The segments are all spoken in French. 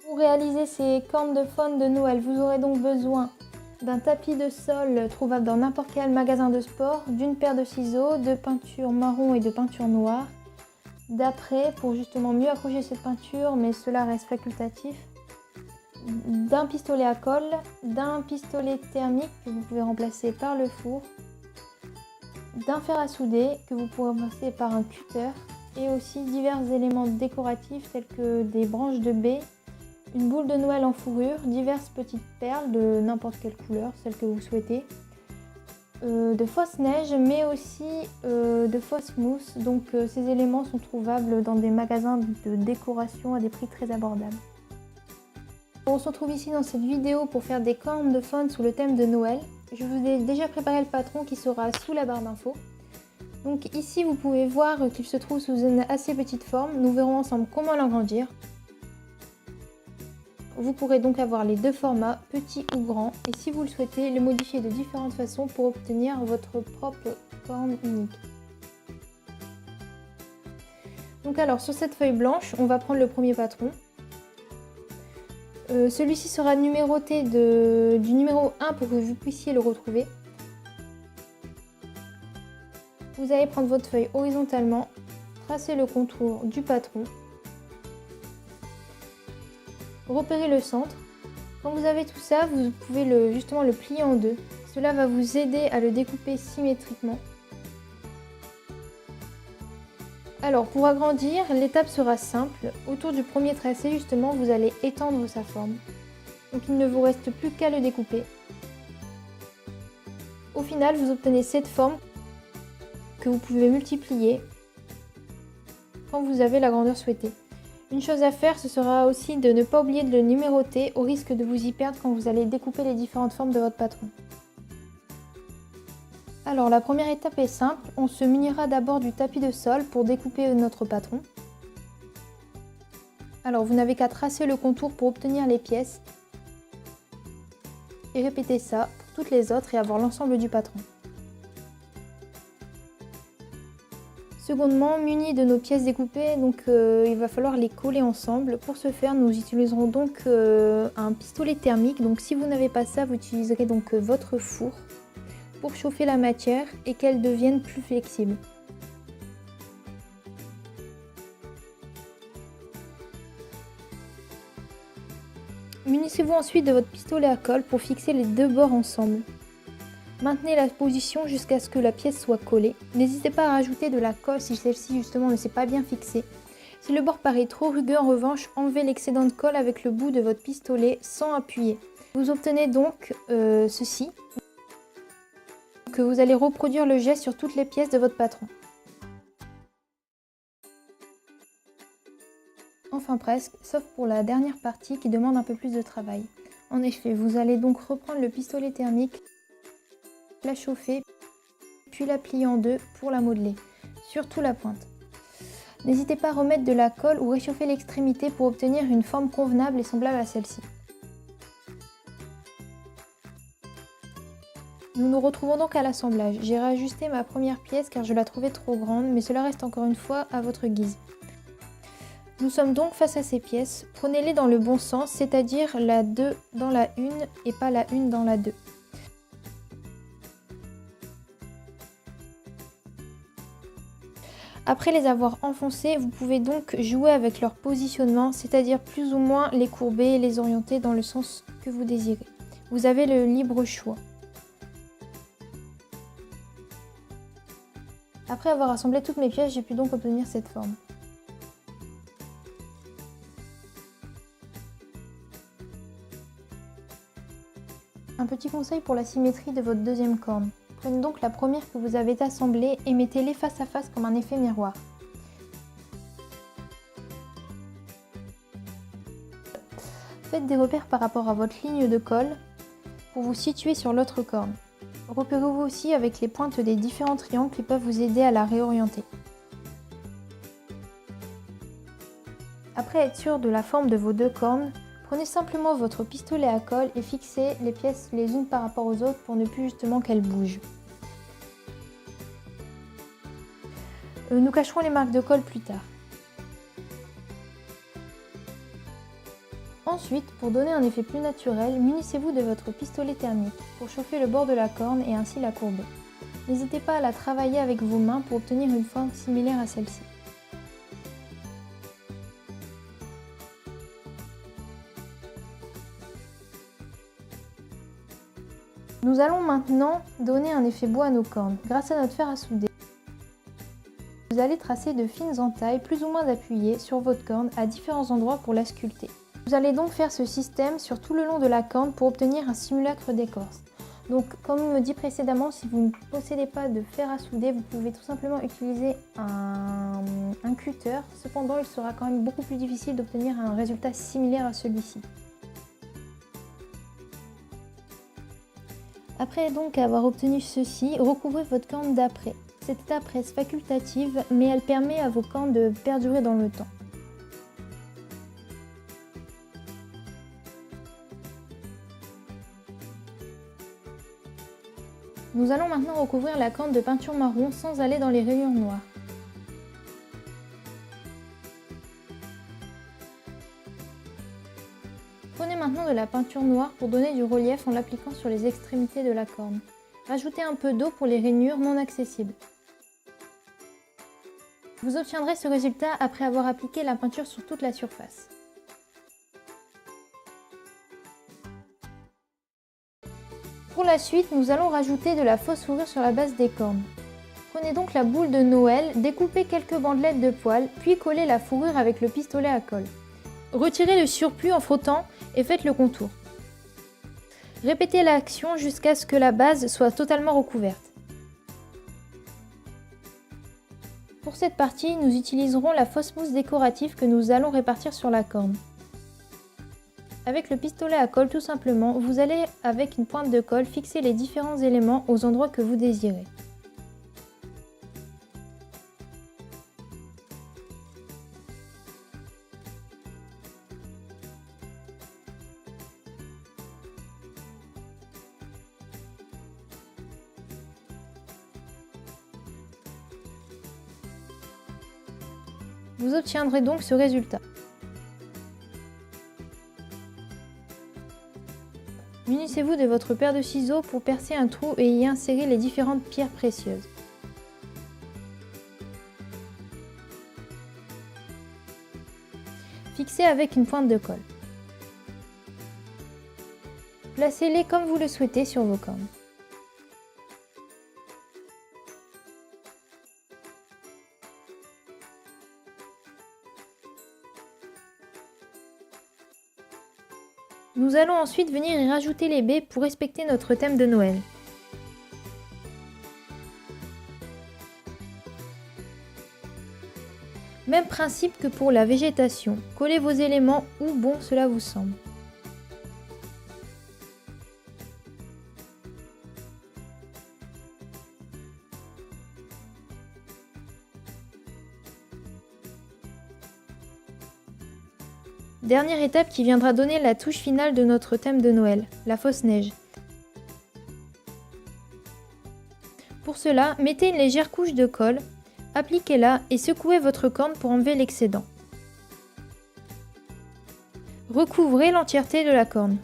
Pour réaliser ces cornes de faune de Noël, vous aurez donc besoin d'un tapis de sol trouvable dans n'importe quel magasin de sport, d'une paire de ciseaux, de peinture marron et de peinture noire, d'apprêt pour justement mieux accrocher cette peinture, mais cela reste facultatif, d'un pistolet à colle, d'un pistolet thermique que vous pouvez remplacer par le four, d'un fer à souder que vous pouvez remplacer par un cutter, et aussi divers éléments décoratifs tels que des branches de baie, une boule de Noël en fourrure, diverses petites perles de n'importe quelle couleur, celle que vous souhaitez, de fausses neiges, mais aussi de fausses mousses. Donc ces éléments sont trouvables dans des magasins de décoration à des prix très abordables. On se retrouve ici dans cette vidéo pour faire des cornes de faune sous le thème de Noël. Je vous ai déjà préparé le patron qui sera sous la barre d'infos. Donc ici vous pouvez voir qu'il se trouve sous une assez petite forme. Nous verrons ensemble comment l'agrandir. Vous pourrez donc avoir les deux formats, petit ou grand, et si vous le souhaitez, le modifier de différentes façons pour obtenir votre propre corne unique. Donc alors, sur cette feuille blanche, on va prendre le premier patron. Celui-ci sera numéroté du numéro 1 pour que vous puissiez le retrouver. Vous allez prendre votre feuille horizontalement, tracer le contour du patron. Repérez le centre. Quand vous avez tout ça, vous pouvez justement le plier en deux. Cela va vous aider à le découper symétriquement. Alors pour agrandir, l'étape sera simple. Autour du premier tracé, justement, vous allez étendre sa forme. Donc il ne vous reste plus qu'à le découper. Au final, vous obtenez cette forme que vous pouvez multiplier quand vous avez la grandeur souhaitée. Une chose à faire, ce sera aussi de ne pas oublier de le numéroter au risque de vous y perdre quand vous allez découper les différentes formes de votre patron. Alors la première étape est simple, on se munira d'abord du tapis de sol pour découper notre patron. Alors vous n'avez qu'à tracer le contour pour obtenir les pièces et répéter ça pour toutes les autres et avoir l'ensemble du patron. Secondement, munis de nos pièces découpées, donc il va falloir les coller ensemble. Pour ce faire, nous utiliserons donc un pistolet thermique. Donc si vous n'avez pas ça, vous utiliserez donc votre four pour chauffer la matière et qu'elle devienne plus flexible. Munissez-vous ensuite de votre pistolet à colle pour fixer les deux bords ensemble. Maintenez la position jusqu'à ce que la pièce soit collée. N'hésitez pas à rajouter de la colle si celle-ci justement ne s'est pas bien fixée. Si le bord paraît trop rugueux en revanche, enlevez l'excédent de colle avec le bout de votre pistolet sans appuyer. Vous obtenez donc ceci, que vous allez reproduire le geste sur toutes les pièces de votre patron. Enfin presque, sauf pour la dernière partie qui demande un peu plus de travail. En effet, vous allez donc reprendre le pistolet thermique, la chauffer, puis la plier en deux pour la modeler, surtout la pointe. N'hésitez pas à remettre de la colle ou réchauffer l'extrémité pour obtenir une forme convenable et semblable à celle-ci. Nous nous retrouvons donc à l'assemblage. J'ai réajusté ma première pièce car je la trouvais trop grande, mais cela reste encore une fois à votre guise. Nous sommes donc face à ces pièces. Prenez-les dans le bon sens, c'est-à-dire la 2 dans la 1 et pas la 1 dans la 2. Après les avoir enfoncés, vous pouvez donc jouer avec leur positionnement, c'est-à-dire plus ou moins les courber et les orienter dans le sens que vous désirez. Vous avez le libre choix. Après avoir assemblé toutes mes pièces, j'ai pu donc obtenir cette forme. Un petit conseil pour la symétrie de votre deuxième corne. Prenez donc la première que vous avez assemblée et mettez-les face à face comme un effet miroir. Faites des repères par rapport à votre ligne de colle pour vous situer sur l'autre corne. Repérez-vous aussi avec les pointes des différents triangles qui peuvent vous aider à la réorienter. Après être sûr de la forme de vos deux cornes, prenez simplement votre pistolet à colle et fixez les pièces les unes par rapport aux autres pour ne plus justement qu'elles bougent. Nous cacherons les marques de colle plus tard. Ensuite, pour donner un effet plus naturel, munissez-vous de votre pistolet thermique pour chauffer le bord de la corne et ainsi la courber. N'hésitez pas à la travailler avec vos mains pour obtenir une forme similaire à celle-ci. Nous allons maintenant donner un effet bois à nos cornes grâce à notre fer à souder. Vous allez tracer de fines entailles plus ou moins appuyées sur votre corne à différents endroits pour la sculpter. Vous allez donc faire ce système sur tout le long de la corne pour obtenir un simulacre d'écorce. Donc comme dit précédemment, si vous ne possédez pas de fer à souder, vous pouvez tout simplement utiliser un cutter. Cependant, il sera quand même beaucoup plus difficile d'obtenir un résultat similaire à celui-ci. Après donc avoir obtenu ceci, recouvrez votre corne d'après. Cette étape reste facultative, mais elle permet à vos cornes de perdurer dans le temps. Nous allons maintenant recouvrir la corne de peinture marron sans aller dans les rayures noires. Prenez maintenant de la peinture noire pour donner du relief en l'appliquant sur les extrémités de la corne. Rajoutez un peu d'eau pour les rainures non accessibles. Vous obtiendrez ce résultat après avoir appliqué la peinture sur toute la surface. Pour la suite, nous allons rajouter de la fausse fourrure sur la base des cornes. Prenez donc la boule de Noël, découpez quelques bandelettes de poils, puis collez la fourrure avec le pistolet à colle. Retirez le surplus en frottant et faites le contour. Répétez l'action jusqu'à ce que la base soit totalement recouverte. Pour cette partie, nous utiliserons la fausse mousse décorative que nous allons répartir sur la corne. Avec le pistolet à colle tout simplement, vous allez avec une pointe de colle fixer les différents éléments aux endroits que vous désirez. Vous obtiendrez donc ce résultat. Munissez-vous de votre paire de ciseaux pour percer un trou et y insérer les différentes pierres précieuses. Fixez avec une pointe de colle. Placez-les comme vous le souhaitez sur vos cornes. Nous allons ensuite venir y rajouter les baies pour respecter notre thème de Noël. Même principe que pour la végétation, collez vos éléments où bon cela vous semble. Dernière étape qui viendra donner la touche finale de notre thème de Noël, la fausse neige. Pour cela, mettez une légère couche de colle, appliquez-la et secouez votre corne pour enlever l'excédent. Recouvrez l'entièreté de la corne.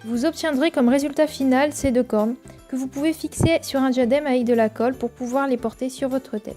Vous obtiendrez comme résultat final ces deux cornes que vous pouvez fixer sur un diadème avec de la colle pour pouvoir les porter sur votre tête.